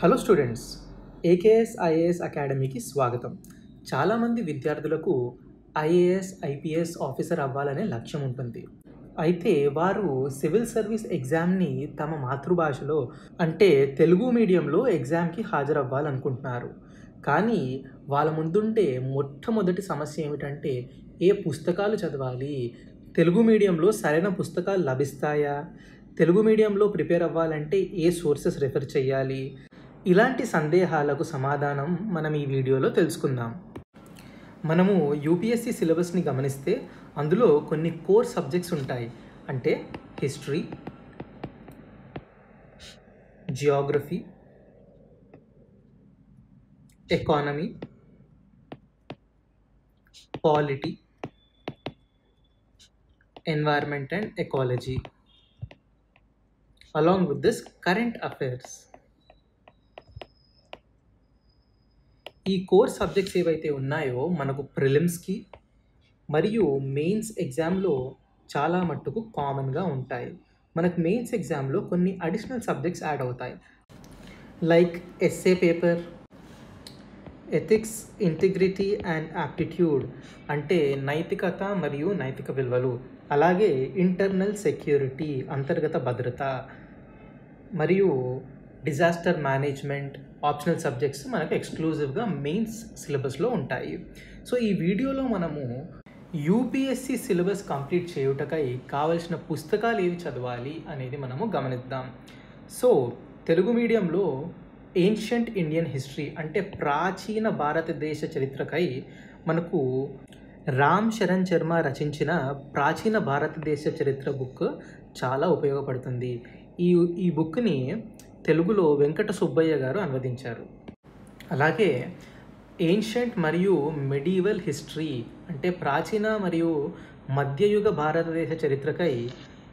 Hello students, AKS IAS అకాడమీకి స్వాగతం. చాలామంది విద్యార్థులకు ఐఏఎస్ ఐపీఎస్ ఆఫీసర్ అవ్వాలనే లక్ష్యం ఉంటుంది. అయితే వారు సివిల్ సర్వీస్ ఎగ్జామ్ని తమ మాతృభాషలో అంటే తెలుగు మీడియంలో ఎగ్జామ్కి హాజరవ్వాలనుకుంటున్నారు. కానీ వాళ్ళ ముందుండే మొట్టమొదటి సమస్య ఏమిటంటే ఏ పుస్తకాలు చదవాలి, తెలుగు మీడియంలో సరైన పుస్తకాలు లభిస్తాయా, తెలుగు మీడియంలో ప్రిపేర్ అవ్వాలంటే ఏ సోర్సెస్ రెఫర్ చేయాలి, ఇలాంటి సందేహాలకు సమాధానం మనం ఈ వీడియోలో తెలుసుకుందాం. మనము యూపీఎస్సీ సిలబస్ని గమనిస్తే అందులో కొన్ని కోర్ సబ్జెక్ట్స్ ఉంటాయి. అంటే history, Geography, economy, polity, environment and ecology, along with this current affairs. ఈ కోర్ సబ్జెక్ట్స్ ఏవైతే ఉన్నాయో మనకు ప్రిలిమ్స్కి మరియు మెయిన్స్ ఎగ్జామ్లో చాలా మట్టుకు కామన్గా ఉంటాయి. మనకు మెయిన్స్ ఎగ్జామ్లో కొన్ని అడిషనల్ సబ్జెక్ట్స్ యాడ్ అవుతాయి. Like essay paper, ethics, integrity and aptitude అంటే నైతికత మరియు నైతిక విలువలు, అలాగే ఇంటర్నల్ సెక్యూరిటీ అంతర్గత భద్రత మరియు డిజాస్టర్ మేనేజ్మెంట్ ఆప్షనల్ సబ్జెక్ట్స్ మనకు ఎక్స్క్లూజివ్గా మెయిన్స్ సిలబస్లో ఉంటాయి. సో ఈ వీడియోలో మనము యూపీఎస్సీ సిలబస్ కంప్లీట్ చేయుటకై కావలసిన పుస్తకాలు ఏవి చదవాలి అనేది మనము గమనిద్దాం. సో తెలుగు మీడియంలో ఏన్షియంట్ ఇండియన్ హిస్టరీ అంటే ప్రాచీన భారతదేశ చరిత్రకై మనకు రామ్ చరణ్ శర్మ రచించిన ప్రాచీన భారతదేశ చరిత్ర బుక్ చాలా ఉపయోగపడుతుంది. ఈ బుక్ని తెలుగులో వెంకట సుబ్బయ్య గారు అనువదించారు. అలాగే ఏన్షియంట్ మరియు మెడీవల్ హిస్టరీ అంటే ప్రాచీన మరియు మధ్యయుగ భారతదేశ చరిత్రకై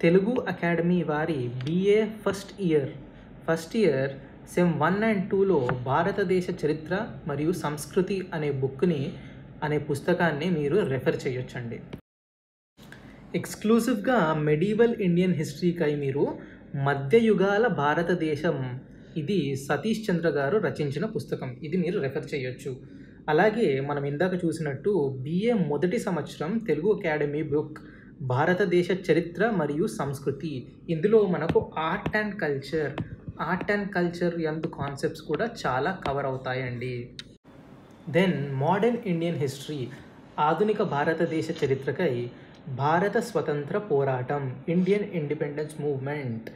తెలుగు అకాడమీ వారి BA first year sem 1 and 2లో భారతదేశ చరిత్ర మరియు సంస్కృతి అనే పుస్తకాన్ని మీరు రెఫర్ చేయొచ్చండి. ఎక్స్క్లూజివ్గా మెడీవల్ ఇండియన్ హిస్టరీకై మీరు మధ్యయుగాల భారతదేశం, ఇది సతీష్ చంద్ర గారు రచించిన పుస్తకం, ఇది మీరు రెఫర్ చేయొచ్చు. అలాగే మనం ఇందాక చూసినట్టు BA మొదటి సంవత్సరం తెలుగు అకాడమీ బుక్ భారతదేశ చరిత్ర మరియు సంస్కృతి, ఇందులో మనకు ఆర్ట్ అండ్ కల్చర్ యందు కాన్సెప్ట్స్ కూడా చాలా కవర్ అవుతాయండి. దెన్ మోడర్న్ ఇండియన్ హిస్టరీ ఆధునిక భారతదేశ చరిత్రకై భారత స్వతంత్ర పోరాటం ఇండియన్ ఇండిపెండెన్స్ మూవ్మెంట్,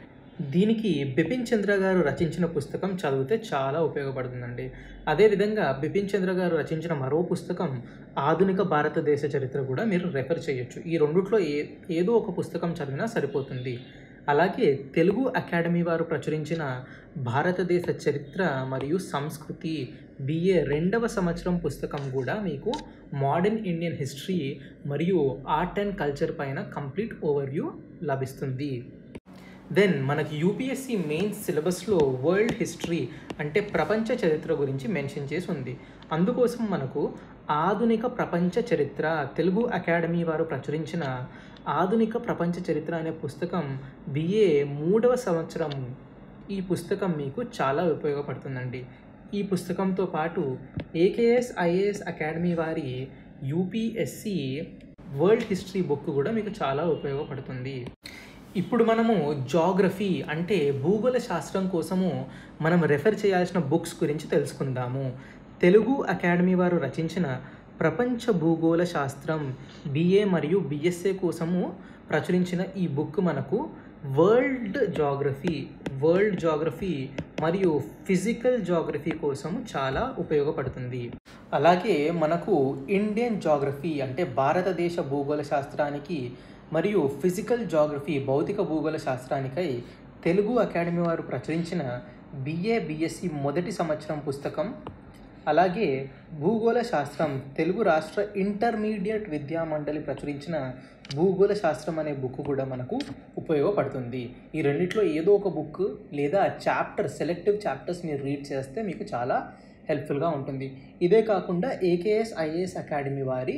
దీనికి బిపిన్ చంద్ర గారు రచించిన పుస్తకం చదివితే చాలా ఉపయోగపడుతుందండి. అదేవిధంగా బిపిన్ చంద్ర గారు రచించిన మరో పుస్తకం ఆధునిక భారతదేశ చరిత్ర కూడా మీరు రెఫర్ చేయొచ్చు. ఈ రెండిట్లో ఏదో ఒక పుస్తకం చదివినా సరిపోతుంది. అలాగే తెలుగు అకాడమీ వారు ప్రచురించిన భారతదేశ చరిత్ర మరియు సంస్కృతి BA 2వ సంవత్సరం పుస్తకం కూడా మీకు మోడర్న్ ఇండియన్ హిస్టరీ మరియు ఆర్ట్ అండ్ కల్చర్ పైన కంప్లీట్ ఓవర్వ్యూ లభిస్తుంది. దెన్ మనకి యూపీఎస్సీ మెయిన్స్ సిలబస్లో వరల్డ్ హిస్టరీ అంటే ప్రపంచ చరిత్ర గురించి మెన్షన్ చేసి ఉంది. అందుకోసం మనకు ఆధునిక ప్రపంచ చరిత్ర, తెలుగు అకాడమీ వారు ప్రచురించిన ఆధునిక ప్రపంచ చరిత్ర అనే పుస్తకం BA 3వ సంవత్సరం, ఈ పుస్తకం మీకు చాలా ఉపయోగపడుతుందండి. ఈ పుస్తకంతో పాటు ఏకేఎస్ ఐఏఎస్ అకాడమీ వారి యూపీఎస్సీ వరల్డ్ హిస్టరీ బుక్ కూడా మీకు చాలా ఉపయోగపడుతుంది. ఇప్పుడు మనము జాగ్రఫీ అంటే భూగోళ శాస్త్రం కోసము మనం రెఫర్ చేయాల్సిన బుక్స్ గురించి తెలుసుకుందాము. తెలుగు అకాడమీ వారు రచించిన ప్రపంచ భూగోళ శాస్త్రం BA మరియు BSA కోసము ప్రచురించిన ఈ బుక్ మనకు వరల్డ్ జాగ్రఫీ మరియు ఫిజికల్ జాగ్రఫీ కోసము చాలా ఉపయోగపడుతుంది. అలాగే మనకు ఇండియన్ జాగ్రఫీ అంటే భారతదేశ భూగోళ శాస్త్రానికి మరియు ఫిజికల్ జాగ్రఫీ భౌతిక భూగోళ శాస్త్రానికై తెలుగు అకాడమీ వారు ప్రచురించిన BA BSc మొదటి సంవత్సరం పుస్తకం, అలాగే భూగోళ శాస్త్రం తెలుగు రాష్ట్ర ఇంటర్మీడియట్ విద్యా మండలి ప్రచురించిన భూగోళ శాస్త్రం అనే బుక్ కూడా మనకు ఉపయోగపడుతుంది. ఈ రెండిట్లో ఏదో ఒక బుక్ లేదా సెలెక్టివ్ చాప్టర్స్ మీరు రీడ్ చేస్తే మీకు చాలా హెల్ప్ఫుల్గా ఉంటుంది. ఇదే కాకుండా ఏకేఎస్ ఐఏఎస్ అకాడమీ వారి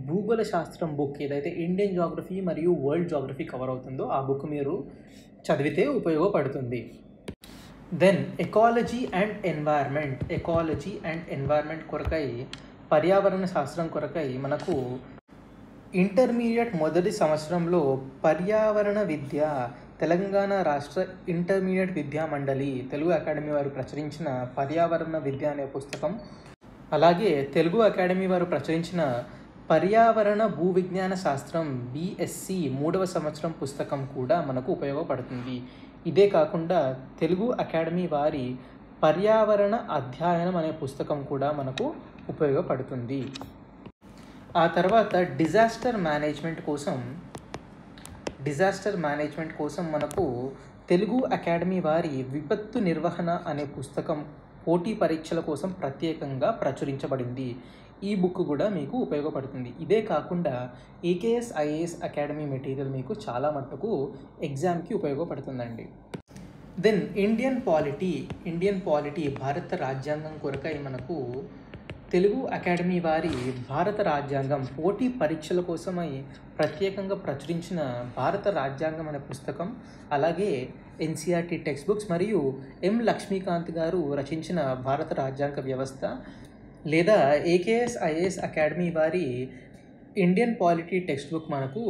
భూగోళ శాస్త్రం బుక్ ఏదైతే ఇండియన్ జాగ్రఫీ మరియు వరల్డ్ జాగ్రఫీ కవర్ అవుతుందో ఆ బుక్ మీరు చదివితే ఉపయోగపడుతుంది. దెన్ ఎకాలజీ అండ్ ఎన్వైర్న్మెంట్ కొరకై, పర్యావరణ శాస్త్రం కొరకై మనకు ఇంటర్మీడియట్ మొదటి సంవత్సరంలో పర్యావరణ విద్య తెలంగాణ రాష్ట్ర ఇంటర్మీడియట్ విద్యా మండలి తెలుగు అకాడమీ వారు ప్రచురించిన పర్యావరణ విద్య అనే పుస్తకం, అలాగే తెలుగు అకాడమీ వారు ప్రచురించిన పర్యావరణ భూ విజ్ఞాన శాస్త్రం బిఎస్సి 3వ సంవత్సరం పుస్తకం కూడా మనకు ఉపయోగపడుతుంది. ఇదే కాకుండా తెలుగు అకాడమీ వారి పర్యావరణ అధ్యయనం అనే పుస్తకం కూడా మనకు ఉపయోగపడుతుంది. ఆ తర్వాత డిజాస్టర్ మేనేజ్మెంట్ కోసం మనకు తెలుగు అకాడమీ వారి విపత్తు నిర్వహణ అనే పుస్తకం పోటీ పరీక్షల కోసం ప్రత్యేకంగా ప్రచురించబడింది. ఈ బుక్ కూడా మీకు ఉపయోగపడుతుంది. ఇదే కాకుండా ఏకేఎస్ ఐఏఎస్ అకాడమీ మెటీరియల్ మీకు చాలా మట్టుకు ఎగ్జామ్కి ఉపయోగపడుతుందండి. దెన్ ఇండియన్ పాలిటీ భారత రాజ్యాంగం కొరకై మనకు తెలుగు అకాడమీ వారి భారత రాజ్యాంగం పోటీ పరీక్షల కోసమై ప్రత్యేకంగా ప్రచురించిన భారత రాజ్యాంగం అనే పుస్తకం, అలాగే ఎన్సీఆర్టీ టెక్స్ట్ బుక్స్ మరియు ఎం లక్ష్మీకాంత్ గారు రచించిన భారత రాజ్యాంగ వ్యవస్థ, లేదా ఏకేఎస్ ఐఏఎస్ అకాడమీ వారి ఇండియన్ పాలిటీ టెక్స్ట్ బుక్ మనకు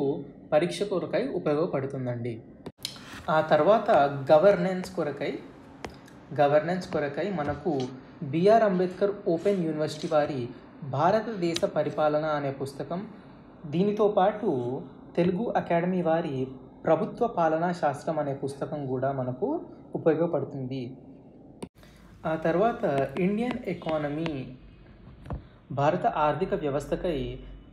పరీక్ష కొరకై ఉపయోగపడుతుందండి. ఆ తర్వాత గవర్నెన్స్ కొరకై మనకు బిఆర్ అంబేద్కర్ ఓపెన్ యూనివర్సిటీ వారి భారతదేశ పరిపాలన అనే పుస్తకం, దీనితో పాటు తెలుగు అకాడమీ వారి ప్రభుత్వ పాలనా శాస్త్రం అనే పుస్తకం కూడా మనకు ఉపయోగపడుతుంది. ఆ తర్వాత ఇండియన్ ఎకానమీ భారత ఆర్థిక వ్యవస్థకై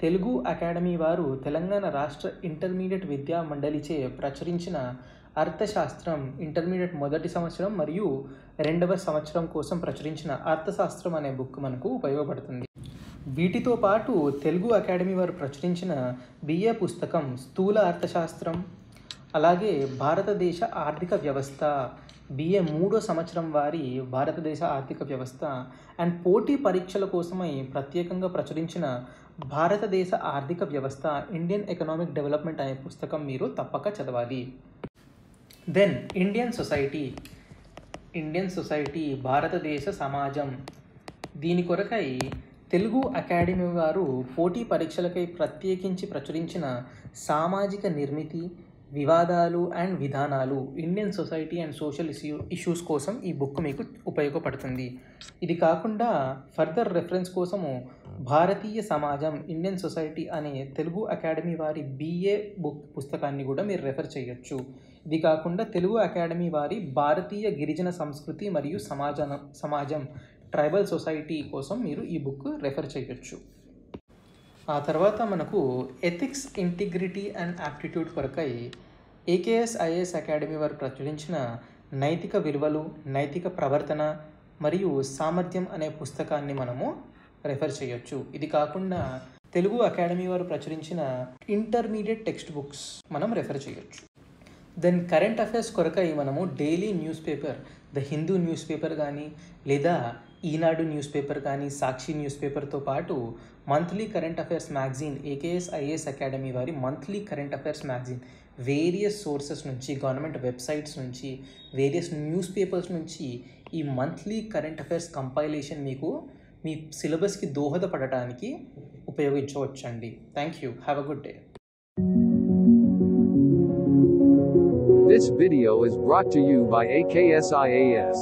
తెలుగు అకాడమీ వారు తెలంగాణ రాష్ట్ర ఇంటర్మీడియట్ విద్యా మండలిచే ప్రచురించిన అర్థశాస్త్రం ఇంటర్మీడియట్ మొదటి సంవత్సరం మరియు 2వ సంవత్సరం కోసం ప్రచురించిన అర్థశాస్త్రం అనే బుక్ మనకు ఉపయోగపడుతుంది. వీటితో పాటు తెలుగు అకాడమీ వారు ప్రచురించిన బిఏ పుస్తకం స్థూల అర్థశాస్త్రం, అలాగే భారతదేశ ఆర్థిక వ్యవస్థ బిఏ 3వ సంవత్సరం వారి భారతదేశ ఆర్థిక వ్యవస్థ అండ్ పోటీ పరీక్షల కోసమై ప్రత్యేకంగా ప్రచురించిన భారతదేశ ఆర్థిక వ్యవస్థ ఇండియన్ ఎకనామిక్ డెవలప్మెంట్ అనే పుస్తకం మీరు తప్పక చదవాలి. దెన్ ఇండియన్ సొసైటీ భారతదేశ సమాజం, దీని కొరకై తెలుగు అకాడమీ వారు పోటీ పరీక్షలకై ప్రత్యేకించి ప్రచురించిన సామాజిక నిర్మితి, వివాదాలు అండ్ విధానాలు Indian society and social issues కోసం ఈ బుక్ మీకు ఉపయోగపడుతుంది. ఇది కాకుండా ఫర్దర్ రెఫరెన్స్ కోసము భారతీయ సమాజం ఇండియన్ సొసైటీ అనే తెలుగు అకాడమీ వారి బిఏ బుక్ పుస్తకాన్ని కూడా మీరు రెఫర్ చేయొచ్చు. ఇది కాకుండా తెలుగు అకాడమీ వారి భారతీయ గిరిజన సంస్కృతి మరియు సమాజం ట్రైబల్ సొసైటీ కోసం మీరు ఈ బుక్ రెఫర్ చేయొచ్చు. ఆ తర్వాత మనకు ఎథిక్స్, ఇంటిగ్రిటీ అండ్ యాప్టిట్యూడ్ కొరకై ఏకేఎస్ ఐఏఎస్ అకాడమీ వారు ప్రచురించిన నైతిక విలువలు, నైతిక ప్రవర్తన మరియు సామర్థ్యం అనే పుస్తకాన్ని మనము రెఫర్ చేయొచ్చు. ఇది కాకుండా తెలుగు అకాడమీ వారు ప్రచురించిన ఇంటర్మీడియట్ టెక్స్ట్ బుక్స్ మనం రెఫర్ చేయొచ్చు. దెన్ కరెంట్ అఫైర్స్ కొరకై మనము daily news paper the Hindu news paper కానీ, లేదా ఈనాడు న్యూస్ పేపర్ కానీ, సాక్షి న్యూస్ పేపర్తో పాటు monthly current affairs magazine AKS IAS academy వారి monthly current affairs magazine various sources నుంచి, గవర్నమెంట్ వెబ్సైట్స్ నుంచి, వేరియస్ న్యూస్ పేపర్స్ నుంచి ఈ మంత్లీ కరెంట్ అఫైర్స్ కంపైలేషన్ మీకు మీ సిలబస్కి దోహదపడటానికి ఉపయోగించవచ్చండి. Thank you. Have a good day. This video is brought to you by AKS IAS.